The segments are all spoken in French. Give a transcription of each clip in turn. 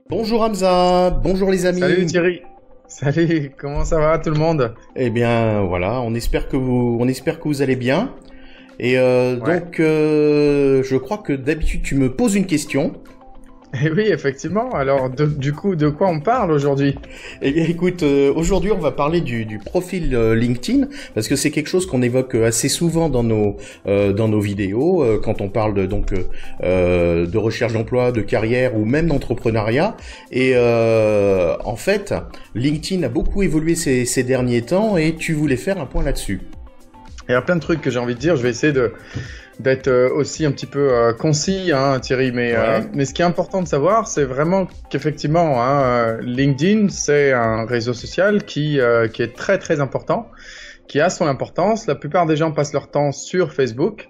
Bonjour Hamza, bonjour les amis. Salut Thierry. Salut, comment ça va tout le monde? Eh bien voilà, on espère que vous allez bien. Et donc je crois que d'habitude tu me poses une question. Eh oui, effectivement. Alors du coup, de quoi on parle aujourd'hui? Eh bien écoute, aujourd'hui on va parler du profil LinkedIn parce que c'est quelque chose qu'on évoque assez souvent dans nos vidéos quand on parle de recherche d'emploi, de carrière ou même d'entrepreneuriat. Et en fait, LinkedIn a beaucoup évolué ces derniers temps et tu voulais faire un point là-dessus. Il y a plein de trucs que j'ai envie de dire. Je vais essayer d'être aussi un petit peu concis, hein, Thierry. Mais ce qui est important de savoir, c'est vraiment qu'effectivement, LinkedIn, c'est un réseau social qui est très très important, qui a son importance. La plupart des gens passent leur temps sur Facebook,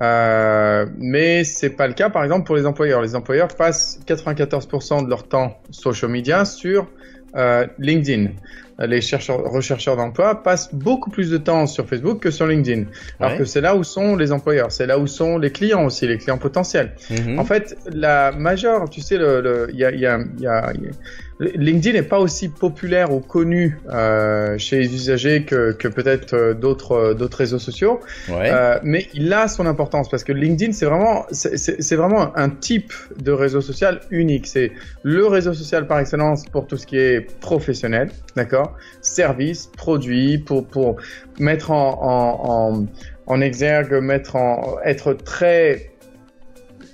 mais c'est pas le cas, par exemple, pour les employeurs. Les employeurs passent 94% de leur temps social media sur LinkedIn. Les rechercheurs d'emploi passent beaucoup plus de temps sur Facebook que sur LinkedIn. Alors que c'est là où sont les employeurs, c'est là où sont les clients aussi, les clients potentiels. En fait, la majeure, tu sais, LinkedIn n'est pas aussi populaire ou connu chez les usagers que peut-être d'autres réseaux sociaux, mais il a son importance parce que LinkedIn c'est vraiment un type de réseau social unique. C'est le réseau social par excellence pour tout ce qui est professionnel, d'accord, services, produits, pour mettre en exergue, être très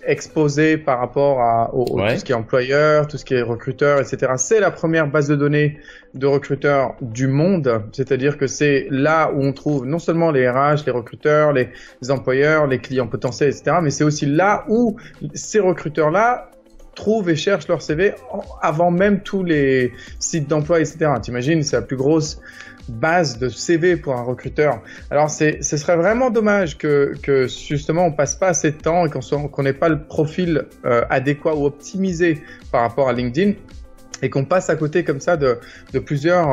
exposé par rapport à tout ce qui est employeur, tout ce qui est recruteur, etc. C'est la première base de données de recruteurs du monde, c'est-à-dire que c'est là où on trouve non seulement les RH, les recruteurs, les employeurs, les clients potentiels, etc., mais c'est aussi là où ces recruteurs-là trouvent et cherchent leur CV avant même tous les sites d'emploi, etc. T'imagines, c'est la plus grosse base de CV pour un recruteur. Alors ce serait vraiment dommage que justement on passe pas assez de temps et qu'on n'ait pas le profil adéquat ou optimisé par rapport à LinkedIn et qu'on passe à côté comme ça de plusieurs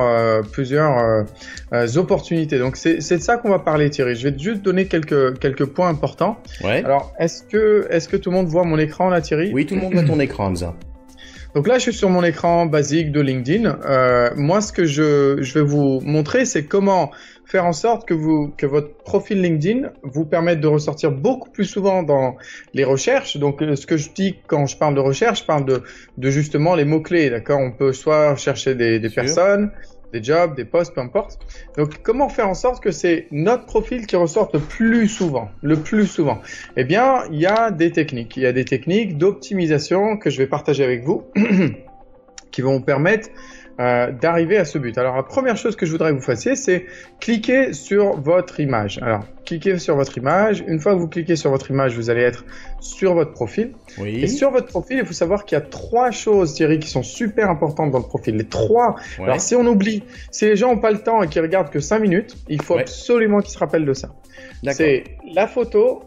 opportunités. Donc c'est de ça qu'on va parler, Thierry. Je vais juste donner quelques points importants. Alors est-ce que tout le monde voit mon écran là, Thierry? Oui, tout le monde voit ton écran, Hamza. Donc là, je suis sur mon écran basique de LinkedIn. Moi, ce que je vais vous montrer, c'est comment faire en sorte que votre profil LinkedIn vous permette de ressortir beaucoup plus souvent dans les recherches. Donc, ce que je dis quand je parle de recherche, je parle de justement les mots-clés, d'accord? On peut soit chercher des personnes, des jobs, des postes, peu importe. Donc, comment faire en sorte que c'est notre profil qui ressorte le plus souvent? Eh bien, il y a des techniques. Il y a des techniques d'optimisation que je vais partager avec vous qui vont vous permettre d'arriver à ce but. Alors, la première chose que je voudrais que vous fassiez, c'est cliquer sur votre image. Alors, cliquez sur votre image. Une fois que vous cliquez sur votre image, vous allez être sur votre profil. Et sur votre profil, il faut savoir qu'il y a 3 choses, Thierry, qui sont super importantes dans le profil. Les 3. Alors, si on oublie, si les gens n'ont pas le temps et qu'ils regardent que 5 minutes, il faut absolument qu'ils se rappellent de ça. C'est la photo,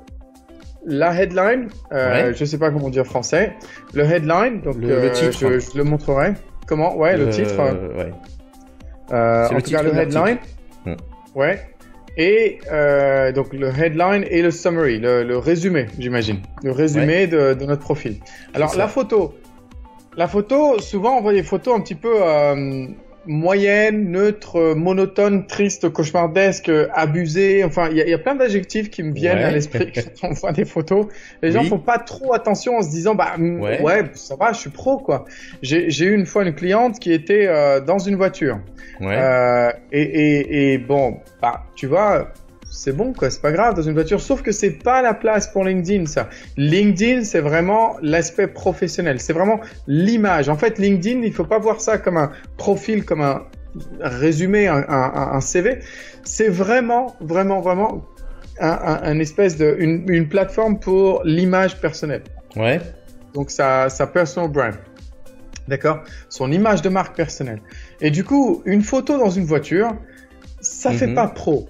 la headline, je sais pas comment dire en français, le headline, donc le titre. Je le montrerai. Comment? Le titre. C'est en tout cas, le headline. Et donc le headline et le summary, le résumé, j'imagine. Le résumé de notre profil. Alors la photo, souvent on voit des photos un petit peu moyenne, neutre, monotone, triste, cauchemardesque, abusé. Enfin, il y a plein d'adjectifs qui me viennent à l'esprit quand on voit des photos. Les gens font pas trop attention en se disant, ça va, je suis pro, quoi. J'ai eu une fois une cliente qui était dans une voiture. Et bon, tu vois, c'est bon, quoi, c'est pas grave dans une voiture, sauf que c'est pas la place pour LinkedIn, ça. LinkedIn, c'est vraiment l'aspect professionnel, c'est vraiment l'image. En fait, LinkedIn, il faut pas voir ça comme un profil, comme un résumé, un CV. C'est vraiment un espèce une plateforme pour l'image personnelle. Donc sa personal brand. D'accord? Son image de marque personnelle. Et du coup, une photo dans une voiture, ça fait pas pro.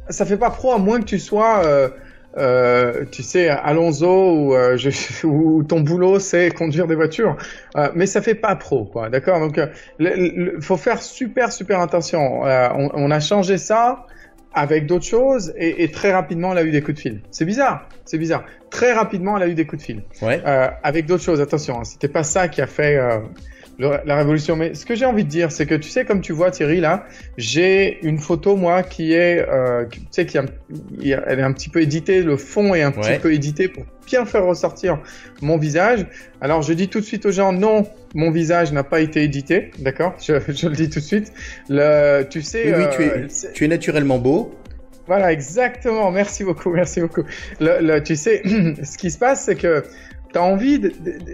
Ça fait pas pro à moins que tu sois, tu sais, Alonso ou ton boulot c'est conduire des voitures. Mais ça fait pas pro, quoi. D'accord? Donc, faut faire super attention. On a changé ça avec d'autres choses et très rapidement elle a eu des coups de fil. C'est bizarre. Très rapidement elle a eu des coups de fil. Ouais. Avec d'autres choses, attention, hein, c'était pas ça qui a fait la révolution. Mais ce que j'ai envie de dire, c'est que tu sais, comme tu vois Thierry là, j'ai une photo moi qui est, tu sais, elle est un petit peu éditée, le fond est un petit peu édité pour bien faire ressortir mon visage. Alors je dis tout de suite aux gens, non, mon visage n'a pas été édité, d'accord, je le dis tout de suite. Tu sais, oui, tu es naturellement beau. Voilà, exactement. Merci beaucoup. Tu sais, ce qui se passe, c'est que t'as envie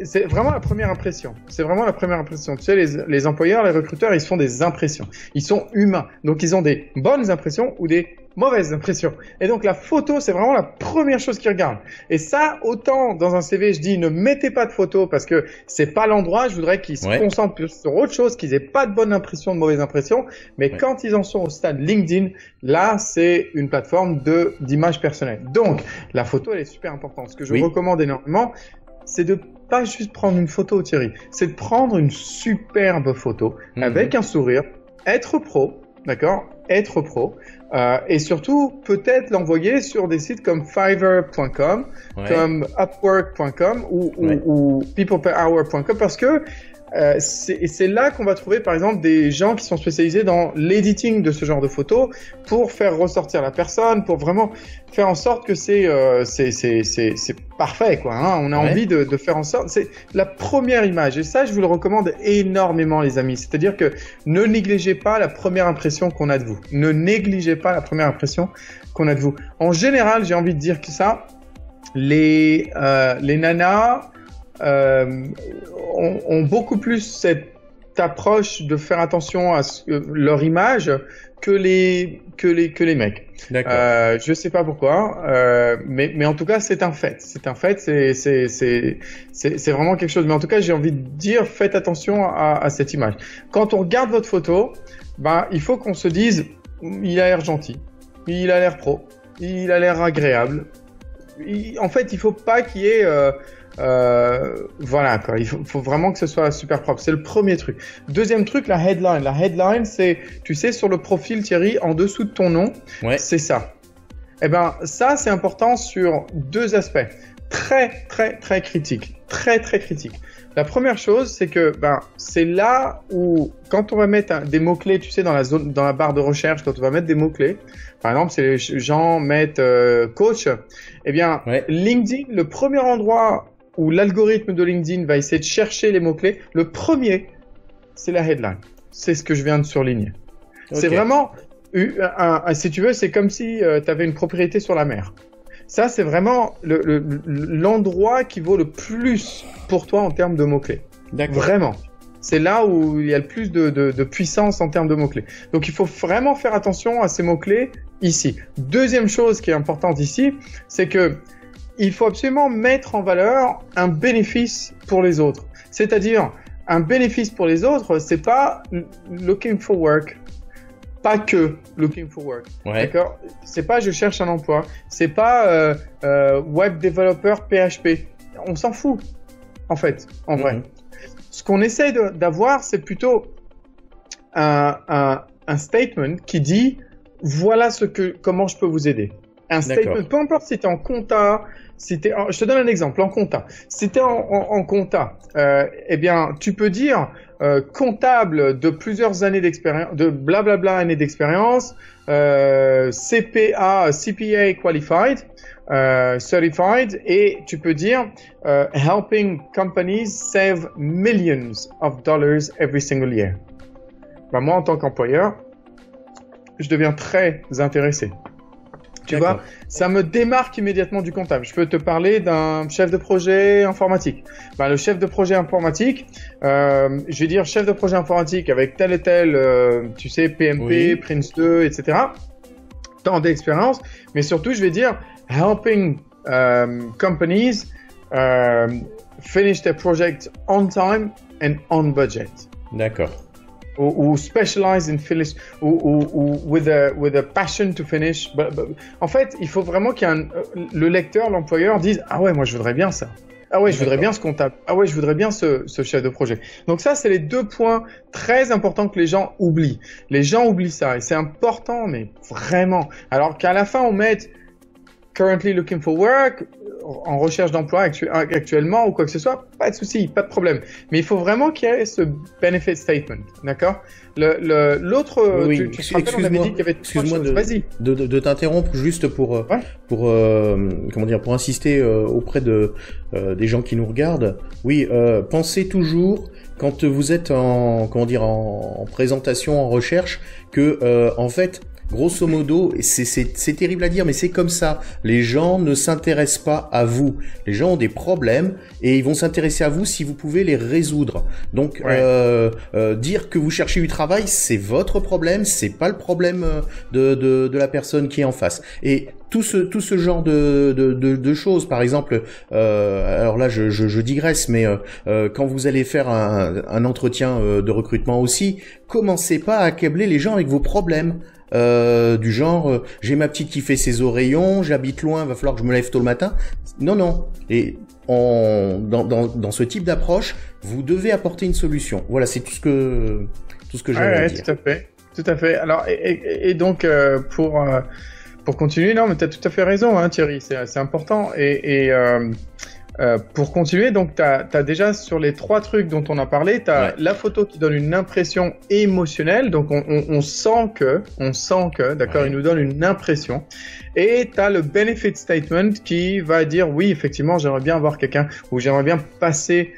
c'est vraiment la première impression. Tu sais, les employeurs, les recruteurs, ils se font des impressions. Ils sont humains. Donc, ils ont des bonnes impressions ou des mauvaises impressions. Et donc, la photo, c'est vraiment la première chose qu'ils regardent. Et ça, autant dans un CV, je dis, ne mettez pas de photo parce que c'est pas l'endroit. Je voudrais qu'ils se concentrent plus sur autre chose, qu'ils aient pas de bonnes impressions, de mauvaises impressions. Mais quand ils en sont au stade LinkedIn, là, c'est une plateforme d'image personnelle. Donc, la photo, elle est super importante. Ce que je recommande énormément, c'est de pas juste prendre une photo, Thierry. C'est de prendre une superbe photo avec un sourire, être pro, d'accord? Être pro. Et surtout, peut-être l'envoyer sur des sites comme Fiverr.com, comme Upwork.com ou peopleperhour.com parce que c'est là qu'on va trouver par exemple des gens qui sont spécialisés dans l'editing de ce genre de photos pour faire ressortir la personne, pour vraiment faire en sorte que c'est parfait quoi. Hein. On a envie de faire en sorte, c'est la première image et ça je vous le recommande énormément les amis. C'est-à-dire que ne négligez pas la première impression qu'on a de vous. Ne négligez pas la première impression qu'on a de vous. En général, j'ai envie de dire que ça, les nanas ont beaucoup plus cette approche de faire attention à leur image que les mecs. D'accord. Je sais pas pourquoi, mais en tout cas c'est un fait. C'est vraiment quelque chose. Mais en tout cas j'ai envie de dire faites attention à cette image. Quand on regarde votre photo, il faut qu'on se dise il a l'air gentil, il a l'air pro, il a l'air agréable. En fait il faut pas qu'il y ait voilà quoi, il faut vraiment que ce soit super propre. C'est le premier truc. Deuxième truc, la headline. La headline, c'est, tu sais, sur le profil Thierry, en dessous de ton nom, c'est ça. Eh ben, ça, c'est important sur deux aspects. Très critiques. Très critiques. La première chose, c'est que, c'est là où, quand on va mettre des mots-clés, tu sais, dans la barre de recherche, quand on va mettre des mots-clés, par exemple, si les gens mettent coach, eh bien, LinkedIn, le premier endroit où l'algorithme de LinkedIn va essayer de chercher les mots-clés, le premier, c'est la headline. C'est ce que je viens de surligner. Okay. C'est vraiment, si tu veux, c'est comme si tu avais une propriété sur la mer. Ça, c'est vraiment l'endroit qui vaut le plus pour toi en termes de mots-clés. D'accord. Vraiment. C'est là où il y a le plus de puissance en termes de mots-clés. Donc, il faut vraiment faire attention à ces mots-clés ici. Deuxième chose qui est importante ici, c'est que il faut absolument mettre en valeur un bénéfice pour les autres. C'est-à-dire, un bénéfice pour les autres, c'est pas looking for work. Pas que looking for work. D'accord? C'est pas je cherche un emploi. C'est pas web developer PHP. On s'en fout, en fait, en vrai. Ce qu'on essaie d'avoir, c'est plutôt un statement qui dit voilà comment je peux vous aider. Un statement, peu importe si tu es en compta, je te donne un exemple, en compta. Si tu es en compta, eh bien, tu peux dire comptable de plusieurs années d'expérience, de blablabla années d'expérience, CPA qualified, certified, et tu peux dire helping companies save millions of dollars every single year. Moi, en tant qu'employeur, je deviens très intéressé. Tu vois, ça me démarque immédiatement du comptable. Je peux te parler d'un chef de projet informatique. Le chef de projet informatique, je vais dire chef de projet informatique avec tel et tel, tu sais, PMP, Prince 2, etc. Tant d'expérience, mais surtout, je vais dire helping companies finish their project on time and on budget. D'accord. Ou specialize in finish, ou with a passion to finish. En fait, il faut vraiment le lecteur, l'employeur dise ah ouais, moi je voudrais bien ça. Ah ouais, je voudrais bien ce comptable. Ah ouais, je voudrais bien ce chef de projet. Donc ça, c'est les 2 points très importants que les gens oublient. Les gens oublient ça et c'est important, mais vraiment. Alors qu'à la fin, on mette currently looking for work, en recherche d'emploi actuellement ou quoi que ce soit, pas de souci, pas de problème. Mais il faut vraiment qu'il y ait ce benefit statement, d'accord? L'autre, oui, tu te rappelles, on avait dit qu'il y avait 3 choses. Vas-y. De t'interrompre juste pour comment dire, pour insister auprès des gens qui nous regardent. Oui, pensez toujours quand vous êtes en présentation, en recherche, que en fait, grosso modo, c'est terrible à dire, mais c'est comme ça. Les gens ne s'intéressent pas à vous. Les gens ont des problèmes et ils vont s'intéresser à vous si vous pouvez les résoudre. Donc, dire que vous cherchez du travail, c'est votre problème, c'est pas le problème de la personne qui est en face. Et tout ce genre de choses, par exemple, alors là je digresse, mais quand vous allez faire un entretien de recrutement aussi, commencez pas à accabler les gens avec vos problèmes. Du genre j'ai ma petite qui fait ses oreillons, j'habite loin, va falloir que je me lève tôt le matin. Non. Et dans ce type d'approche, vous devez apporter une solution. Voilà, c'est tout ce que j'avais à dire. Tout à fait. Alors et donc pour continuer, non, mais tu as tout à fait raison, hein, Thierry, c'est important. Pour continuer, donc tu as déjà sur les 3 trucs dont on a parlé, tu as la photo qui donne une impression émotionnelle, donc on sent que, d'accord, il nous donne une impression. Et tu as le benefit statement qui va dire oui, effectivement, j'aimerais bien avoir quelqu'un, ou j'aimerais bien passer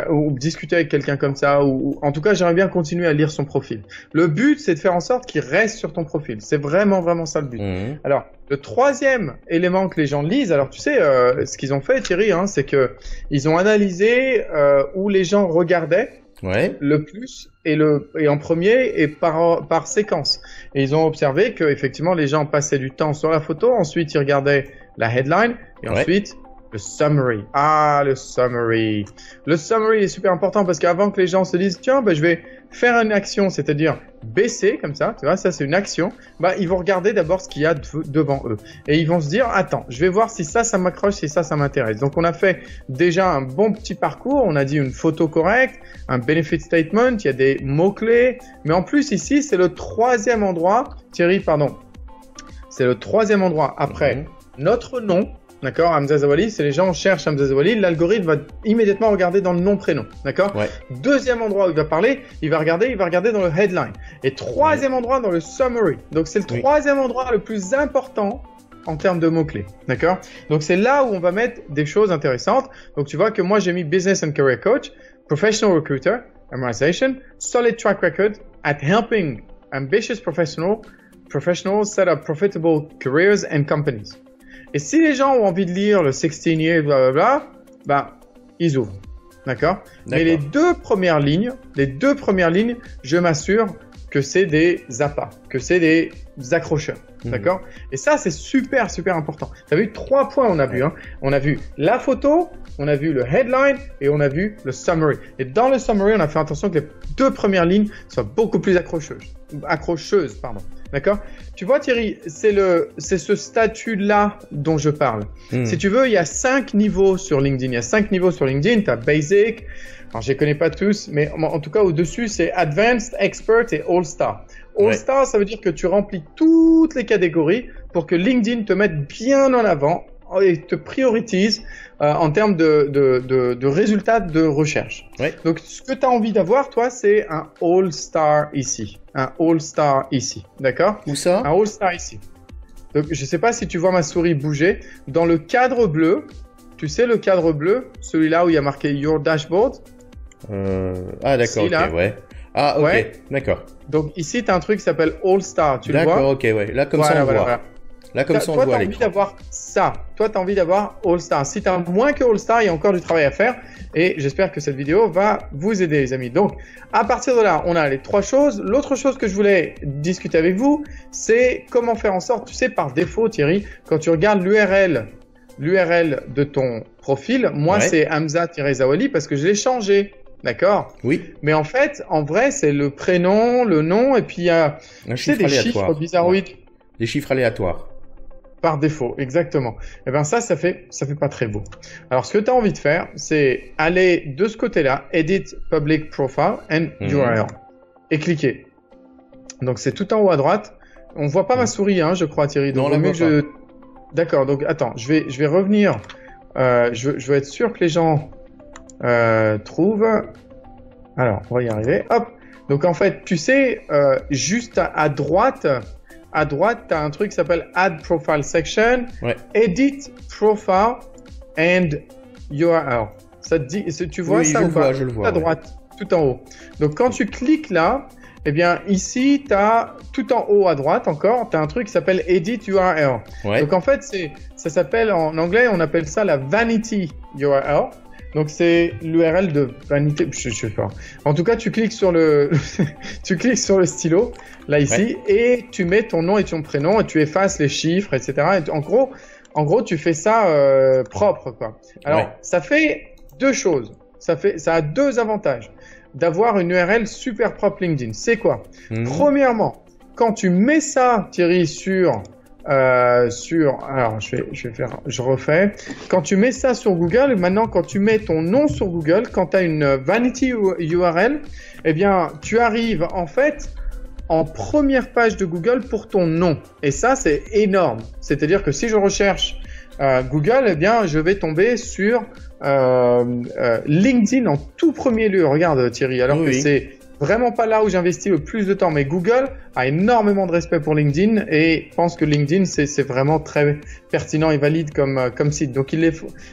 ou discuter avec quelqu'un comme ça, ou en tout cas j'aimerais bien continuer à lire son profil. Le but, c'est de faire en sorte qu'il reste sur ton profil. C'est vraiment ça le but. Alors le 3e élément que les gens lisent, alors tu sais ce qu'ils ont fait, Thierry, hein, c'est que ils ont analysé où les gens regardaient le plus et en premier et par séquence. Et ils ont observé que effectivement les gens passaient du temps sur la photo, ensuite ils regardaient la headline et ensuite le summary. Le summary. Le summary est super important parce qu'avant que les gens se disent tiens, je vais faire une action, c'est-à-dire baisser comme ça, tu vois, ça c'est une action, ils vont regarder d'abord ce qu'il y a devant eux. Et ils vont se dire attends, je vais voir si ça m'accroche, si ça m'intéresse. Donc on a fait déjà un bon petit parcours, on a dit une photo correcte, un benefit statement, il y a des mots-clés, mais en plus ici, c'est le 3e endroit, Thierry, pardon. C'est le 3e endroit après notre nom. D'accord, Hamza Zawali, c'est les gens cherchent Hamza Zawali, l'algorithme va immédiatement regarder dans le nom-prénom, d'accord? 2e endroit où il va parler, il va regarder dans le headline. Et 3e endroit dans le summary. Donc c'est le 3e endroit le plus important en termes de mots-clés, d'accord? Donc c'est là où on va mettre des choses intéressantes. Donc tu vois que moi j'ai mis Business and Career Coach, Professional Recruiter, Memorization, Solid Track Record at helping ambitious professionals set up profitable careers and companies. Et si les gens ont envie de lire le 16 years, blablabla, ils ouvrent. D'accord? Mais les 2 premières lignes, je m'assure que c'est des appâts, que c'est des accrocheurs. D'accord? Et ça, c'est super important. Tu as vu 3 points, on a vu, hein. On a vu la photo, on a vu le headline et on a vu le summary. Et dans le summary, on a fait attention que les 2 premières lignes soient beaucoup plus accrocheuses, pardon. D'accord? Tu vois, Thierry, c'est ce statut-là dont je parle. Si tu veux, il y a 5 niveaux sur LinkedIn. Tu as Basic. Alors, je les connais pas tous, mais en tout cas, au-dessus, c'est Advanced, Expert et All-Star. All-Star, ça veut dire que tu remplis toutes les catégories pour que LinkedIn te mette bien en avant et te priorise en termes de résultats de recherche. Donc, ce que tu as envie d'avoir, toi, c'est un All-Star ici. D'accord? Où ça? Un All-Star ici. Donc, je sais pas si tu vois ma souris bouger. Dans le cadre bleu, tu sais le cadre bleu, celui-là où il y a marqué Your Dashboard. D'accord, ok, d'accord. Donc, ici, tu as un truc qui s'appelle All-Star, tu le vois? D'accord, ok, Là, comme ça, on voit. Voilà. Là, comme ça, on voit. Toi, tu as envie d'avoir ça. Toi, tu as envie d'avoir All-Star. Si tu as moins que All-Star, il y a encore du travail à faire. Et j'espère que cette vidéo va vous aider, les amis. Donc, à partir de là, on a les 3 choses. L'autre chose que je voulais discuter avec vous, c'est comment faire en sorte, tu sais, par défaut, Thierry, quand tu regardes l'URL de ton profil, moi, c'est Hamza-Zawali parce que je l'ai changé. D'accord? Oui. Mais en fait, en vrai, c'est le prénom, le nom, et puis il y a des chiffres bizarroïdes. Des chiffres aléatoires. Par défaut, exactement. Et ben ça fait pas très beau. Alors, ce que tu as envie de faire, c'est aller de ce côté-là, Edit Public Profile and URL, et cliquer. Donc, c'est tout en haut à droite. On voit pas ma souris, hein, je crois, Thierry. Donc, non, mieux que D'accord. Donc, attends, je vais revenir. Je veux être sûr que les gens trouvent. Alors, on va y arriver. Hop. Donc, en fait, tu sais, juste à droite, tu as un truc qui s'appelle Add Profile Section, Edit Profile and URL. Ça te dit, tu vois oui, ça ou pas? Je le vois. À droite, tout en haut. Donc, quand tu cliques là, eh bien, ici, tu as tout en haut à droite encore, tu as un truc qui s'appelle Edit URL. Ouais. Donc, en fait, ça s'appelle, en anglais, on appelle ça la Vanity URL. Donc, c'est l'URL de vanité. Je sais pas. En tout cas, tu cliques sur le stylo, là, ici, et tu mets ton nom et ton prénom, et tu effaces les chiffres, etc. Et en gros, tu fais ça propre, quoi. Alors, ça fait deux choses. Ça a deux avantages d'avoir une URL super propre LinkedIn. C'est quoi? Premièrement, quand tu mets ça, Thierry, alors je refais. Quand tu mets ça sur Google, maintenant quand tu mets ton nom sur Google, quand tu as une vanity URL, eh bien tu arrives en fait en première page de Google pour ton nom. Et ça c'est énorme. C'est-à-dire que si je recherche Google, eh bien je vais tomber sur LinkedIn en tout premier lieu. Regarde Thierry, alors que c'est vraiment pas là où j'investis le plus de temps, mais Google a énormément de respect pour LinkedIn et pense que LinkedIn c'est vraiment très pertinent et valide comme site. Donc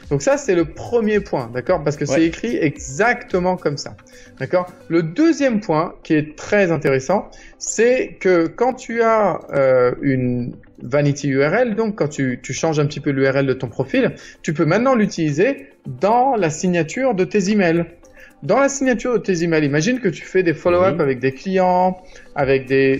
donc ça c'est le premier point, d'accord, parce que c'est écrit exactement comme ça, d'accord. Le deuxième point qui est très intéressant, c'est que quand tu as une vanity URL, donc quand tu changes un petit peu l'URL de ton profil, tu peux maintenant l'utiliser dans la signature de tes emails. Dans la signature de tes emails, imagine que tu fais des follow-up avec des clients, avec des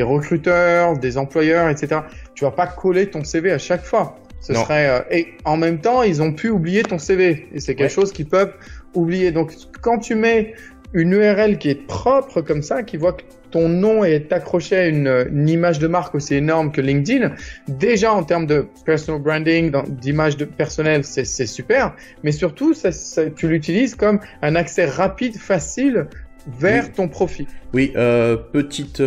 recruteurs, des employeurs, etc. Tu vas pas coller ton CV à chaque fois. Ce serait et en même temps, ils ont pu oublier ton CV et c'est quelque chose qu'ils peuvent oublier. Donc, quand tu mets une URL qui est propre comme ça, qui voit que ton nom est accroché à une image de marque aussi énorme que LinkedIn, déjà en termes de personal branding, d'image personnelle, c'est super, mais surtout, tu l'utilises comme un accès rapide, facile vers ton profil. Oui, petite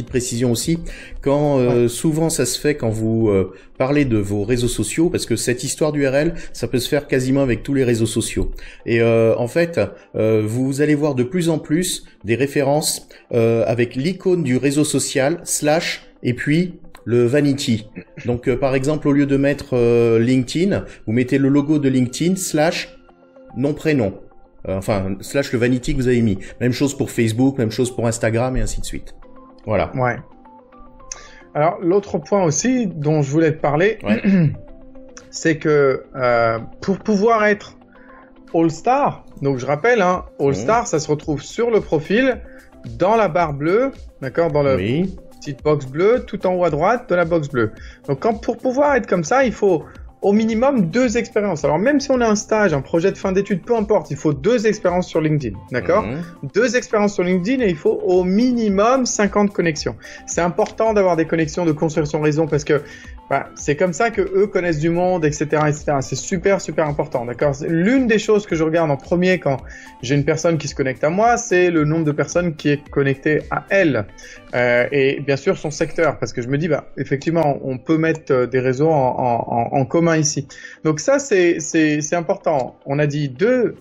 précision aussi. Quand souvent ça se fait quand vous parlez de vos réseaux sociaux, parce que cette histoire d'URL, ça peut se faire quasiment avec tous les réseaux sociaux. Et en fait, vous allez voir de plus en plus des références avec l'icône du réseau social / et puis le vanity. Donc par exemple, au lieu de mettre LinkedIn, vous mettez le logo de LinkedIn / nom prénom. / le vanity que vous avez mis. Même chose pour Facebook, même chose pour Instagram et ainsi de suite. Voilà. Ouais. Alors, l'autre point aussi dont je voulais te parler, c'est que pour pouvoir être All-Star, donc je rappelle, hein, All-Star, ça se retrouve sur le profil, dans la barre bleue, d'accord, dans le petite box bleue, tout en haut à droite de la box bleue. Donc, pour pouvoir être comme ça, il faut au minimum 2 expériences. Alors même si on a un stage, un projet de fin d'études, peu importe, il faut 2 expériences sur LinkedIn, d'accord? 2 expériences sur LinkedIn et il faut au minimum 50 connexions. C'est important d'avoir des connexions, de construire son réseau parce que c'est comme ça que eux connaissent du monde, etc., etc. C'est super, super important, d'accord? L'une des choses que je regarde en premier quand j'ai une personne qui se connecte à moi, c'est le nombre de personnes qui est connecté à elle. Et bien sûr son secteur, parce que je me dis, effectivement, on peut mettre des réseaux en commun ici. Donc ça, c'est important. On a dit deux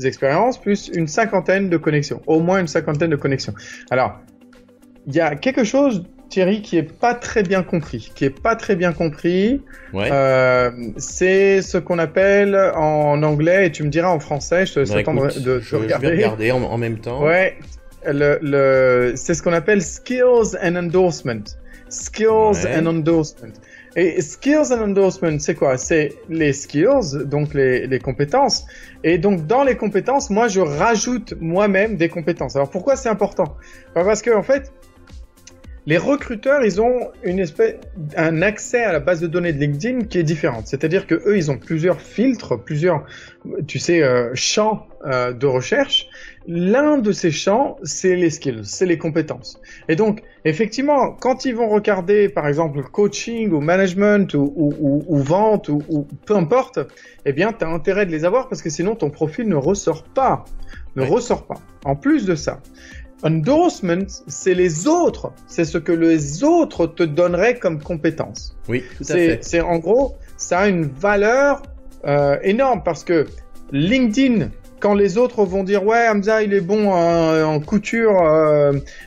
expériences plus une cinquantaine de connexions, au moins une cinquantaine de connexions. Alors, il y a quelque chose, Thierry, qui est pas très bien compris, c'est ce qu'on appelle en anglais, et tu me diras en français, je te laisse attendre de regarder. Je vais regarder en même temps. Ouais, c'est ce qu'on appelle skills and endorsement. Skills and endorsement. Et skills and endorsement, c'est quoi? C'est les skills, donc les compétences. Et donc, dans les compétences, moi, je rajoute moi-même des compétences. Alors, pourquoi c'est important? Parce que, en fait, Les recruteurs, ils ont un accès à la base de données de LinkedIn qui est différente. C'est-à-dire que eux, ils ont plusieurs filtres, champs de recherche. L'un de ces champs, c'est les skills, c'est les compétences. Et donc, effectivement, quand ils vont regarder, par exemple, coaching ou management ou vente ou peu importe, eh bien, tu as intérêt de les avoir parce que sinon, ton profil ne ressort pas. En plus de ça, endorsement, c'est les autres. C'est ce que les autres te donneraient comme compétences. Oui, tout à fait. C'est en gros, ça a une valeur énorme parce que LinkedIn, quand les autres vont dire ouais, Hamza il est bon en couture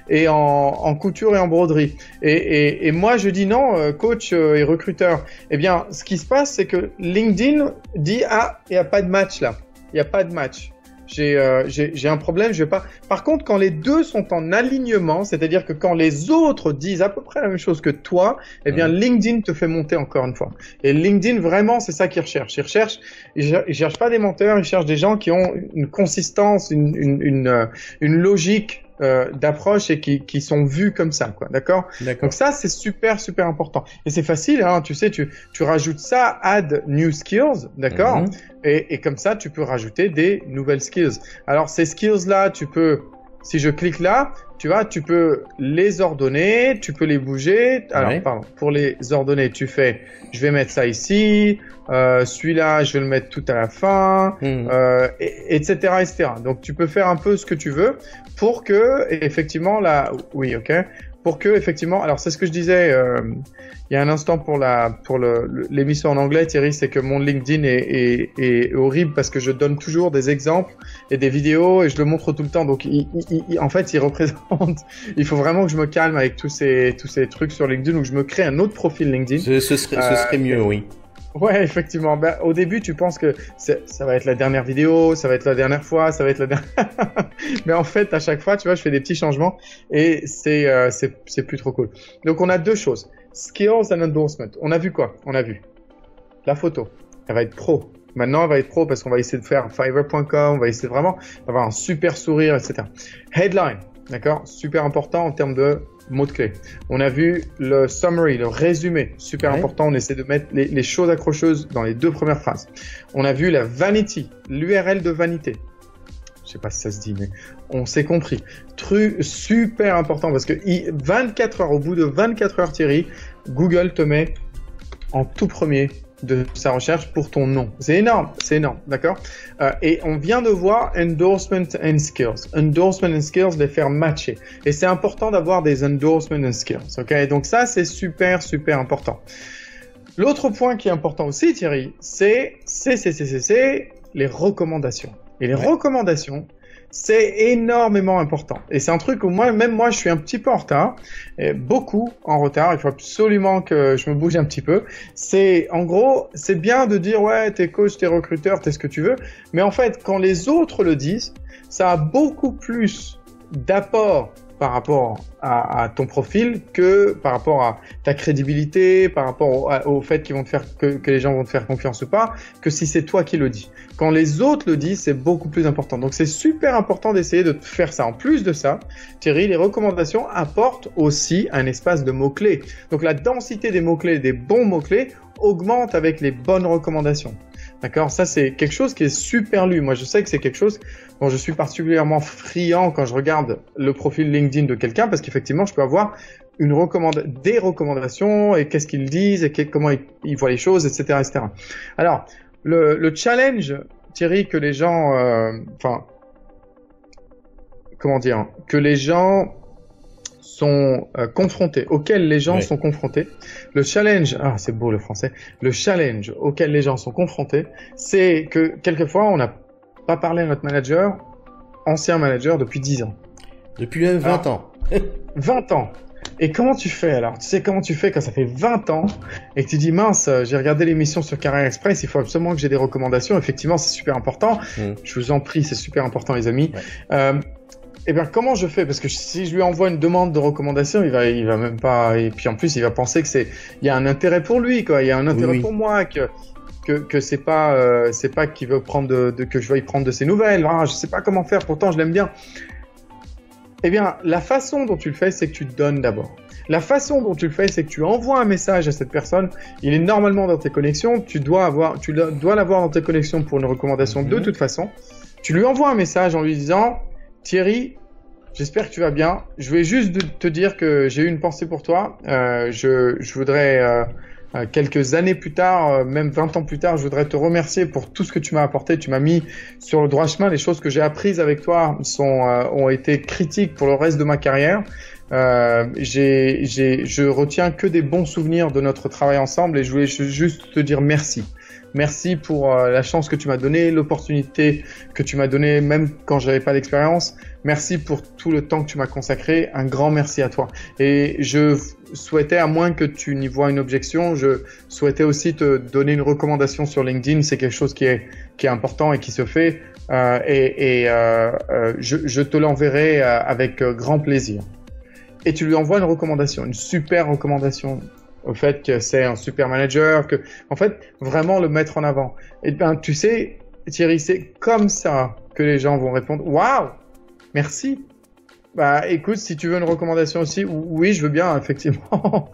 et en couture et en broderie, et moi je dis non, coach et recruteur. Eh bien, ce qui se passe, c'est que LinkedIn dit ah, il y a pas de match là, il y a pas de match. J'ai un problème, je vais pas. Par contre, quand les deux sont en alignement, c'est-à-dire que quand les autres disent à peu près la même chose que toi, eh bien, LinkedIn te fait monter encore une fois. Et LinkedIn, vraiment, c'est ça qu'ils recherchent. Ils cherchent pas des menteurs, ils cherchent des gens qui ont une consistance, une logique d'approche et qui sont vus comme ça, quoi. D'accord. Donc ça, c'est super important. Et c'est facile, hein. Tu sais, tu rajoutes ça, add new skills, d'accord. Et comme ça, tu peux rajouter des nouvelles skills. Alors ces skills là, tu peux, si je clique là, tu vois, tu peux les ordonner, tu peux les bouger. Alors, pardon, pour les ordonner, tu fais, je vais mettre ça ici, celui-là, je vais le mettre tout à la fin, etc., etc. Donc, tu peux faire un peu ce que tu veux pour que, effectivement, pour que, effectivement, alors c'est ce que je disais il y a un instant pour l'émission en anglais, Thierry, c'est que mon LinkedIn est horrible parce que je donne toujours des exemples et des vidéos et je le montre tout le temps. Donc, en fait, il représente. Il faut vraiment que je me calme avec tous ces trucs sur LinkedIn ou que je me crée un autre profil LinkedIn. Ce serait mieux, oui. Ouais, effectivement. Ben, au début, tu penses que ça va être la dernière vidéo, ça va être la dernière fois, ça va être la dernière. Mais en fait, à chaque fois, tu vois, je fais des petits changements et c'est plus trop cool. Donc, on a deux choses. Skills and endorsement. On a vu quoi? On a vu la photo. Elle va être pro. Maintenant, elle va être pro parce qu'on va essayer de faire Fiverr.com, on va essayer vraiment d'avoir un super sourire, etc. Headline. D'accord? Super important en termes de mots-clés. On a vu le summary, le résumé, super important. On essaie de mettre les choses accrocheuses dans les deux premières phrases. On a vu la vanity, l'URL de vanité. Je sais pas si ça se dit, mais on s'est compris. Truc super important parce que 24 heures, au bout de 24 heures, Thierry, Google te met en tout premier de sa recherche pour ton nom. C'est énorme, d'accord? Et on vient de voir endorsement and skills. Endorsement and skills, les faire matcher. Et c'est important d'avoir des endorsement and skills, ok? Donc ça, c'est super important. L'autre point qui est important aussi, Thierry, c'est les recommandations. Et les recommandations, c'est énormément important. Et c'est un truc où moi, je suis un petit peu en retard, beaucoup en retard. Il faut absolument que je me bouge un petit peu. En gros, c'est bien de dire, ouais, t'es coach, t'es recruteur, t'es ce que tu veux. Mais en fait, quand les autres le disent, ça a beaucoup plus d'apport par rapport à ton profil que par rapport à ta crédibilité, par rapport au fait qu'ils vont te faire que les gens vont te faire confiance ou pas, que si c'est toi qui le dis. Quand les autres le disent, c'est beaucoup plus important. Donc c'est super important d'essayer de faire ça. En plus de ça, Thierry, les recommandations apportent aussi un espace de mots-clés. Donc la densité des mots-clés, des bons mots-clés, augmente avec les bonnes recommandations. D'accord? Ça, c'est quelque chose qui est super lu. Moi, je sais que c'est quelque chose dont je suis particulièrement friand quand je regarde le profil LinkedIn de quelqu'un parce qu'effectivement, je peux avoir des recommandations et qu'est-ce qu'ils disent et comment ils voient les choses, etc., etc. Alors, le challenge, Thierry, que les gens, que les gens sont confrontés, auxquels les gens sont confrontés. Le challenge, c'est beau le français, le challenge auquel les gens sont confrontés, c'est que quelquefois on n'a pas parlé à notre manager, ancien manager depuis 10 ans. Depuis 20 ans. 20 ans. Et comment tu fais alors? Tu sais comment tu fais quand ça fait 20 ans et que tu dis mince, j'ai regardé l'émission sur Carrière Express, il faut absolument que j'ai des recommandations. Effectivement, c'est super important. Je vous en prie, c'est super important les amis. Eh bien, comment je fais? Parce que si je lui envoie une demande de recommandation, il va même pas, et puis en plus, il va penser que il y a un intérêt pour lui, quoi. Il y a un intérêt pour moi, que c'est pas qu'il veut prendre que je veuille prendre de ses nouvelles. Je sais pas comment faire, pourtant je l'aime bien. Eh bien, la façon dont tu le fais, c'est que tu donnes d'abord. La façon dont tu le fais, c'est que tu envoies un message à cette personne. Il est normalement dans tes connexions. Tu dois l'avoir dans tes connexions pour une recommandation de toute façon. Tu lui envoies un message en lui disant « Thierry, j'espère que tu vas bien. Je voulais juste te dire que j'ai eu une pensée pour toi. Je voudrais, quelques années plus tard, même 20 ans plus tard, je voudrais te remercier pour tout ce que tu m'as apporté. Tu m'as mis sur le droit chemin. Les choses que j'ai apprises avec toi ont été critiques pour le reste de ma carrière. Je retiens que des bons souvenirs de notre travail ensemble et je voulais juste te dire merci. Merci pour la chance que tu m'as donnée, l'opportunité que tu m'as donnée, même quand j'avais pas d'expérience. Merci pour tout le temps que tu m'as consacré. Un grand merci à toi. Et je souhaitais, à moins que tu n'y vois une objection, je souhaitais aussi te donner une recommandation sur LinkedIn. C'est quelque chose qui est important et qui se fait. Je te l'enverrai avec grand plaisir. Et tu lui envoies une recommandation, une super recommandation. Au fait que c'est un super manager, que, en fait, vraiment le mettre en avant. Et ben, tu sais, Thierry, c'est comme ça que les gens vont répondre. Waouh, merci. Bah, écoute, si tu veux une recommandation aussi, oui, je veux bien, effectivement.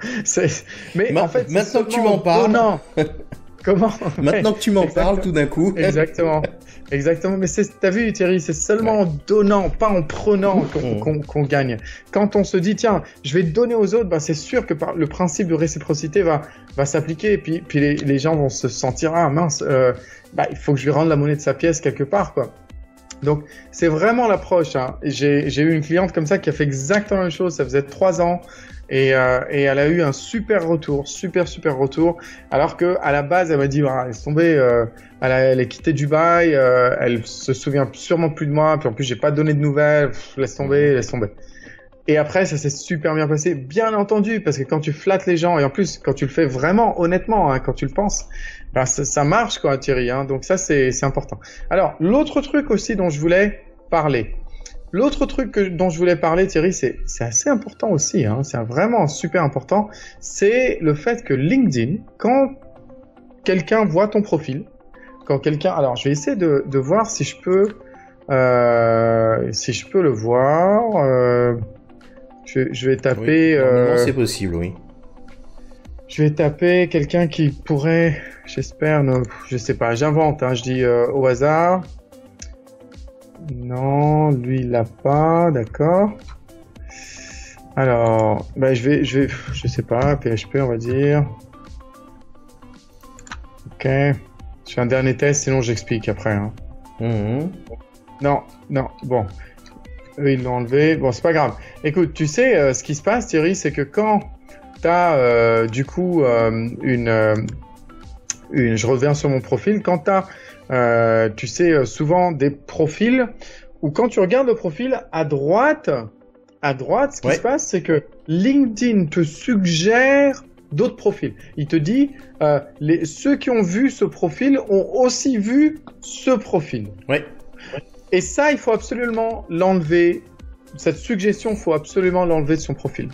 Mais en fait, maintenant que tu m'en parles. Non. Comment? Maintenant que tu m'en parles, tout d'un coup. Exactement. Exactement. Mais t'as vu, Thierry, c'est seulement en donnant, pas en prenant qu'on gagne. Quand on se dit, tiens, je vais donner aux autres, bah, c'est sûr que le principe de réciprocité va s'appliquer. Et puis les gens vont se sentir, ah, mince, il faut que je lui rende la monnaie de sa pièce quelque part, quoi. Donc, c'est vraiment l'approche, hein. J'ai eu une cliente comme ça qui a fait exactement la même chose. Ça faisait 3 ans. Et elle a eu un super retour, super retour. Alors que à la base, elle m'a dit, ah, laisse tomber, elle est quittée Dubaï, elle se souvient sûrement plus de moi. Puis en plus, j'ai pas donné de nouvelles. Laisse tomber. Et après, ça s'est super bien passé, bien entendu, parce que quand tu flattes les gens et en plus quand tu le fais vraiment honnêtement, hein, quand tu le penses, ben ça marche quoi, Thierry. Hein, donc ça c'est important. Alors l'autre truc aussi dont je voulais parler. Dont je voulais parler, Thierry, c'est assez important aussi, hein, c'est vraiment super important, c'est le fait que LinkedIn, quand quelqu'un voit ton profil, alors je vais essayer de voir si je peux le voir, je vais taper... Oui, c'est possible, oui. Je vais taper quelqu'un qui pourrait, j'espère, je sais pas, j'invente, hein, je dis au hasard... Non, lui il l'a pas, d'accord. Alors, je sais pas, PHP on va dire. Ok. Je fais un dernier test, sinon j'explique après. Hein. Non, bon. Eux ils l'ont enlevé, bon c'est pas grave. Écoute, tu sais, ce qui se passe Thierry, c'est que quand t'as du coup je reviens sur mon profil, quand t'as tu sais, souvent des profils où quand tu regardes le profil à droite, ce qui se passe, c'est que LinkedIn te suggère d'autres profils. Il te dit, ceux qui ont vu ce profil ont aussi vu ce profil. Ouais. Et ça, il faut absolument l'enlever. Cette suggestion, il faut absolument l'enlever de son profil.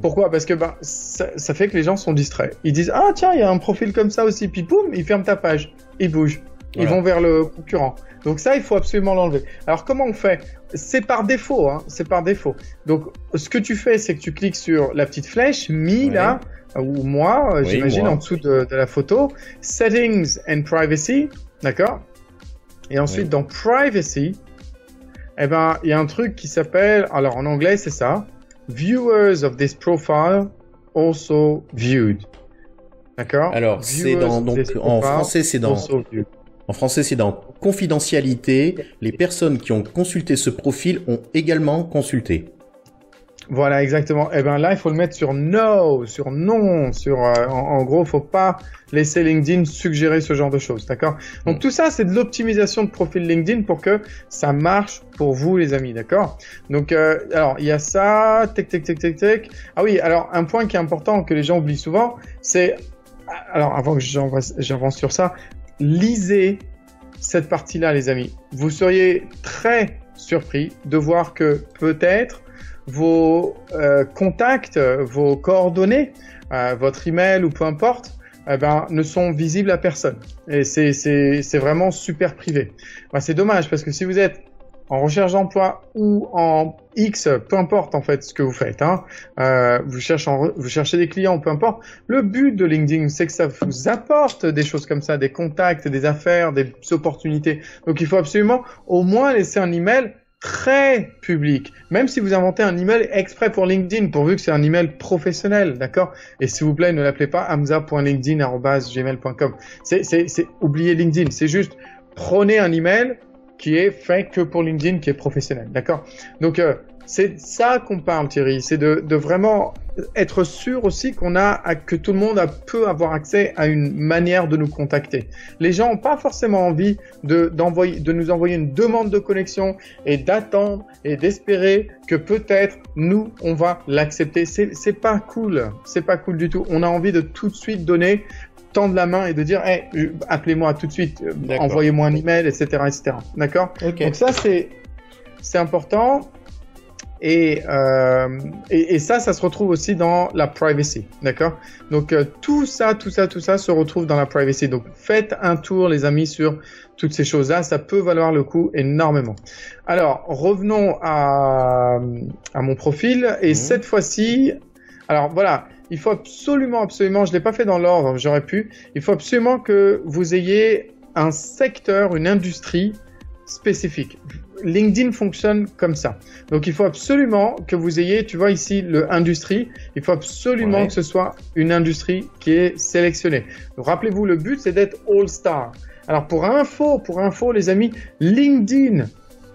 Pourquoi? Parce que ça fait que les gens sont distraits. Ils disent, ah tiens, il y a un profil comme ça aussi, puis boum, ils ferment ta page, ils bougent. Ils vont vers le concurrent. Donc ça, il faut absolument l'enlever. Alors comment on fait? C'est par défaut, hein. C'est par défaut. Donc ce que tu fais, c'est que tu cliques sur la petite flèche, là, ou moi, j'imagine, en dessous de la photo, Settings and Privacy, d'accord? Et ensuite dans Privacy, il y a un truc qui s'appelle, alors en anglais c'est ça, Viewers of this profile also viewed. D'accord? Alors c'est en français c'est dans confidentialité, les personnes qui ont consulté ce profil ont également consulté. Voilà, exactement. Là, il faut le mettre sur no, sur non, en gros, faut pas laisser LinkedIn suggérer ce genre de choses, d'accord? Donc tout ça, c'est de l'optimisation de profil LinkedIn pour que ça marche pour vous, les amis, d'accord? Donc, alors, il y a ça, tac. Ah oui, alors, un point qui est important que les gens oublient souvent, c'est, alors, avant que j'avance sur ça, lisez cette partie-là, les amis. Vous seriez très surpris de voir que peut-être vos contacts, vos coordonnées, votre email ou peu importe, ne sont visibles à personne. Et c'est vraiment super privé. C'est dommage parce que si vous êtes en recherche d'emploi ou en X, peu importe en fait ce que vous faites, hein. Vous cherchez des clients, peu importe. Le but de LinkedIn, c'est que ça vous apporte des choses comme ça, des contacts, des affaires, des opportunités. Donc il faut absolument au moins laisser un email très public, même si vous inventez un email exprès pour LinkedIn, pourvu que c'est un email professionnel, d'accord? Et s'il vous plaît, ne l'appelez pas hamza.linkedin@gmail.com. Oubliez LinkedIn, c'est juste prenez un email qui est fait que pour LinkedIn, qui est professionnel, d'accord? Donc c'est ça qu'on parle, Thierry, c'est de vraiment être sûr aussi que tout le monde peut avoir accès à une manière de nous contacter. Les gens n'ont pas forcément envie de nous envoyer une demande de connexion et d'attendre et d'espérer que peut-être nous on va l'accepter. C'est pas cool, c'est pas cool du tout. On a envie de tout de suite tendre la main et de dire hey, appelez-moi tout de suite, envoyez-moi un email, etc., etc. D'accord? Okay. Donc ça c'est important. Et ça se retrouve aussi dans la privacy, d'accord? Donc tout ça se retrouve dans la privacy. Donc faites un tour, les amis, sur toutes ces choses-là, ça peut valoir le coup énormément. Alors revenons à mon profil et cette fois-ci, alors voilà, il faut absolument, je l'ai pas fait dans l'ordre, j'aurais pu. Il faut absolument que vous ayez un secteur, une industrie spécifique. LinkedIn fonctionne comme ça. Donc, il faut absolument que vous ayez, tu vois ici, le industrie. Il faut absolument que ce soit une industrie qui est sélectionnée. Donc, rappelez-vous, le but, c'est d'être all-star. Alors, pour info, les amis, LinkedIn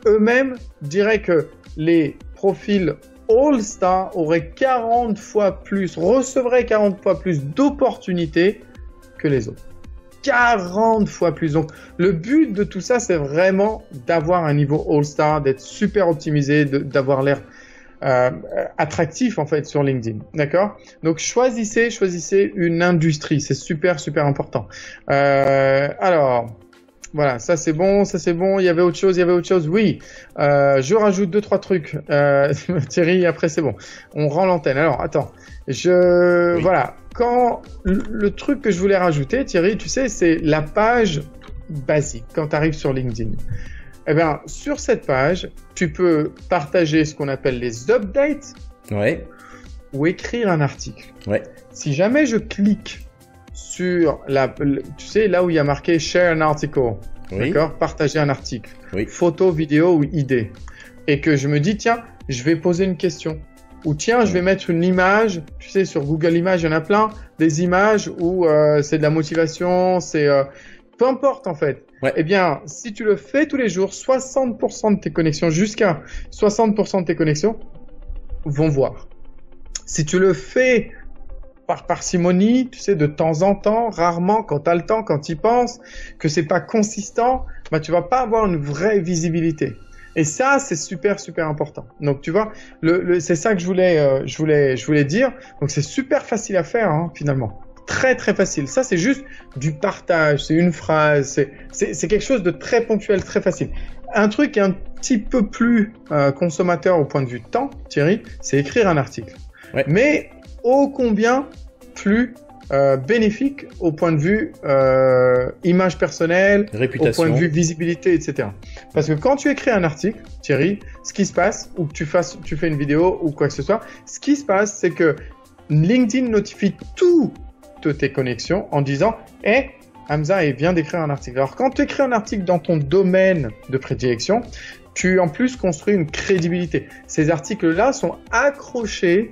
eux-mêmes diraient que les profils all-star recevraient 40 fois plus d'opportunités que les autres. 40 fois plus. Donc, le but de tout ça, c'est vraiment d'avoir un niveau all-star, d'être super optimisé, d'avoir l'air attractif en fait sur LinkedIn. D'accord? Donc, choisissez une industrie. C'est super, super important. Alors, voilà, ça c'est bon. Il y avait autre chose. Oui, je rajoute 2-3 trucs. Thierry, après c'est bon. On rend l'antenne. Alors, attends. Voilà. Quand le truc que je voulais rajouter, Thierry, tu sais, c'est la page basique quand tu arrives sur LinkedIn. Eh bien, sur cette page, tu peux partager ce qu'on appelle les updates ou écrire un article. Si jamais je clique sur tu sais, là où il y a marqué share an article, d'accord, partager un article, photo, vidéo ou idée, et que je me dis, tiens, je vais poser une question. Ou tiens, je vais mettre une image, tu sais, sur Google Images, il y en a plein, des images où c'est de la motivation, peu importe en fait. Eh bien, si tu le fais tous les jours, 60% de tes connexions, jusqu'à 60% de tes connexions vont voir. Si tu le fais par parcimonie, tu sais, de temps en temps, rarement, quand tu as le temps, quand tu y penses, que c'est pas consistant, bah, tu vas pas avoir une vraie visibilité. Et ça, c'est super, super important. Donc, tu vois, c'est ça que je voulais dire. Donc, c'est super facile à faire, hein, finalement. Très, très facile. Ça, c'est juste du partage. C'est une phrase. C'est quelque chose de très ponctuel, très facile. Un truc qui est un petit peu plus consommateur au point de vue temps, Thierry, c'est écrire un article. Mais ô combien plus bénéfique au point de vue image personnelle, réputation, au point de vue visibilité, etc. Parce que quand tu écris un article, Thierry, ce qui se passe, ou que tu fais une vidéo ou quoi que ce soit, ce qui se passe, c'est que LinkedIn notifie toutes tes connexions en disant « Hey, Hamza vient d'écrire un article ». Alors, quand tu écris un article dans ton domaine de prédilection, tu en plus construis une crédibilité. Ces articles-là sont attachés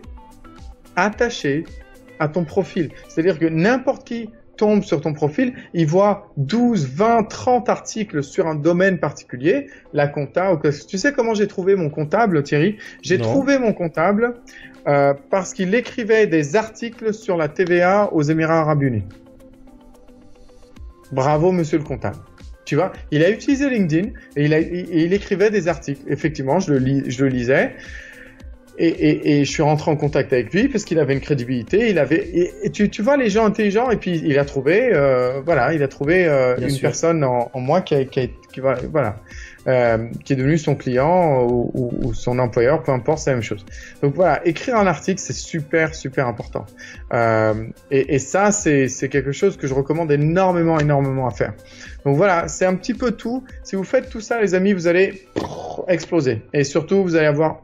à ton profil. C'est-à-dire que n'importe qui tombe sur ton profil, il voit 12, 20, 30 articles sur un domaine particulier, la compta, ou tu sais comment j'ai trouvé mon comptable, Thierry? J'ai trouvé mon comptable parce qu'il écrivait des articles sur la TVA aux Émirats Arabes Unis. Bravo, monsieur le comptable. Tu vois, il a utilisé LinkedIn et il écrivait des articles. Effectivement, je le lisais. Et je suis rentré en contact avec lui parce qu'il avait une crédibilité, et tu vois les gens intelligents, et puis il a trouvé une personne en moi qui est devenu son client ou son employeur, peu importe, c'est la même chose. Donc voilà, écrire un article, c'est super, super important. Et ça, c'est quelque chose que je recommande énormément à faire. Donc voilà, c'est un petit peu tout. Si vous faites tout ça, les amis, vous allez exploser. Et surtout, vous allez avoir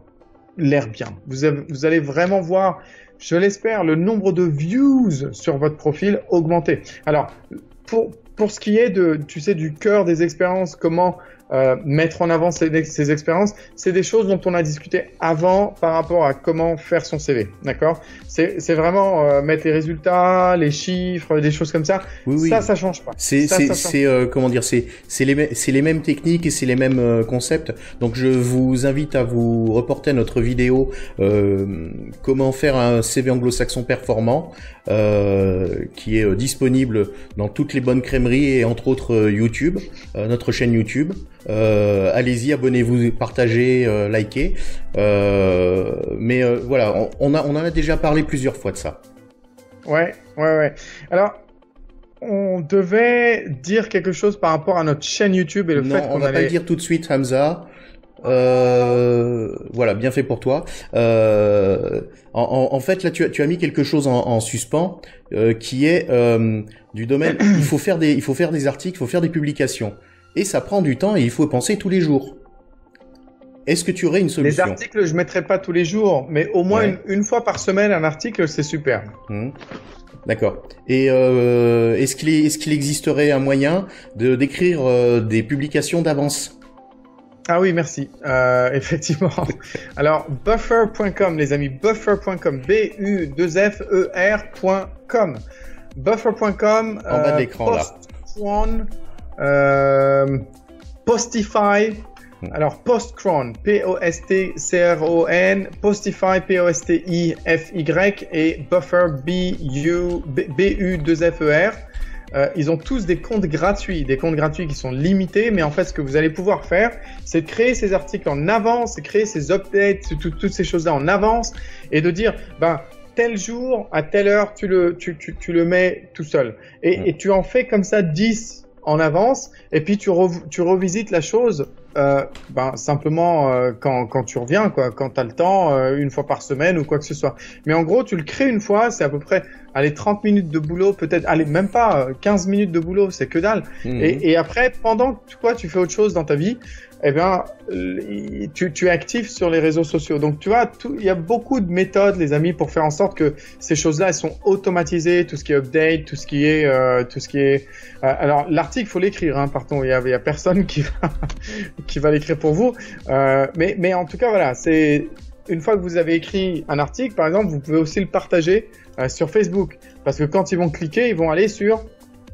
l'air bien. Vous allez vraiment voir, je l'espère, le nombre de views sur votre profil augmenter. Alors, pour ce qui est du cœur des expériences, comment mettre en avant ces expériences, c'est des choses dont on a discuté avant par rapport à comment faire son CV, d'accord? C'est vraiment mettre les résultats, les chiffres, des choses comme ça. Oui. Ça change pas. Comment dire, c'est les mêmes techniques et c'est les mêmes concepts. Donc je vous invite à vous reporter notre vidéo comment faire un CV anglo-saxon performant, qui est disponible dans toutes les bonnes crèmeries et entre autres YouTube, notre chaîne YouTube. Allez-y, abonnez-vous, partagez, likez. Voilà, on en a déjà parlé plusieurs fois de ça. Ouais. Alors, on devait dire quelque chose par rapport à notre chaîne YouTube et le fait qu'on on va pas le dire tout de suite, Hamza. Voilà, bien fait pour toi. En fait, là, tu as mis quelque chose en suspens, qui est du domaine. Il faut faire des articles, il faut faire des publications. Et ça prend du temps et il faut penser tous les jours. Est-ce que tu aurais une solution? Les articles, je mettrai pas tous les jours, mais au moins une fois par semaine, un article, c'est super. D'accord. Et est-ce qu'il existerait un moyen d'écrire des publications d'avance? Ah oui, merci. Effectivement. Alors, buffer.com, les amis, buffer.com, buffer.com. Buffer.com. En bas de l'écran, là. Postify, alors Postcron, P-O-S-T-C-R-O-N, Postify, P-O-S-T-I-F-Y et Buffer, B-U-2-F-E-R. Ils ont tous des comptes gratuits qui sont limités, mais en fait, ce que vous allez pouvoir faire, c'est de créer ces articles en avance, c'est créer ces updates, toutes ces choses-là en avance et de dire, tel jour, à telle heure, tu le mets tout seul. Et tu en fais comme ça 10 en avance, et puis tu revisites la chose simplement quand tu reviens, quoi, quand tu as le temps, une fois par semaine ou quoi que ce soit. Mais en gros, tu le crées une fois, c'est à peu près 30 minutes de boulot, peut-être, même pas 15 minutes de boulot, c'est que dalle. Et après, pendant que toi, tu fais autre chose dans ta vie, tu es actif sur les réseaux sociaux. Donc, tu vois, il y a beaucoup de méthodes, les amis, pour faire en sorte que ces choses-là, elles sont automatisées, tout ce qui est update, tout ce qui est, alors, l'article, faut l'écrire, hein, pardon, il y a personne qui va l'écrire pour vous. Mais en tout cas, voilà, c'est, une fois que vous avez écrit un article, par exemple, vous pouvez aussi le partager sur Facebook. Parce que quand ils vont cliquer, ils vont aller sur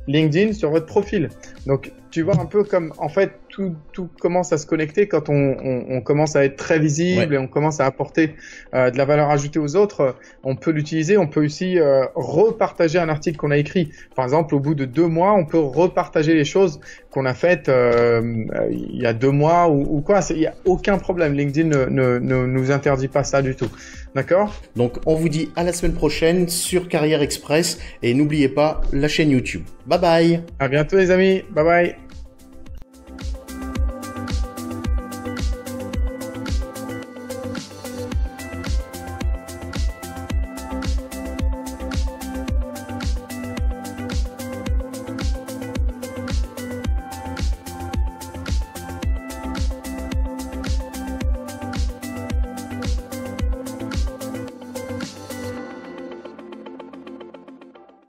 LinkedIn, sur votre profil. Donc, tu vois un peu comme, en fait, tout commence à se connecter quand on commence à être très visible et on commence à apporter de la valeur ajoutée aux autres. On peut l'utiliser, on peut aussi repartager un article qu'on a écrit. Par exemple, au bout de 2 mois, on peut repartager les choses qu'on a faites il y a 2 mois ou quoi. Il n'y a aucun problème. LinkedIn ne nous interdit pas ça du tout. D'accord? Donc, on vous dit à la semaine prochaine sur Carrière Express et n'oubliez pas la chaîne YouTube. Bye bye! À bientôt les amis. Bye bye!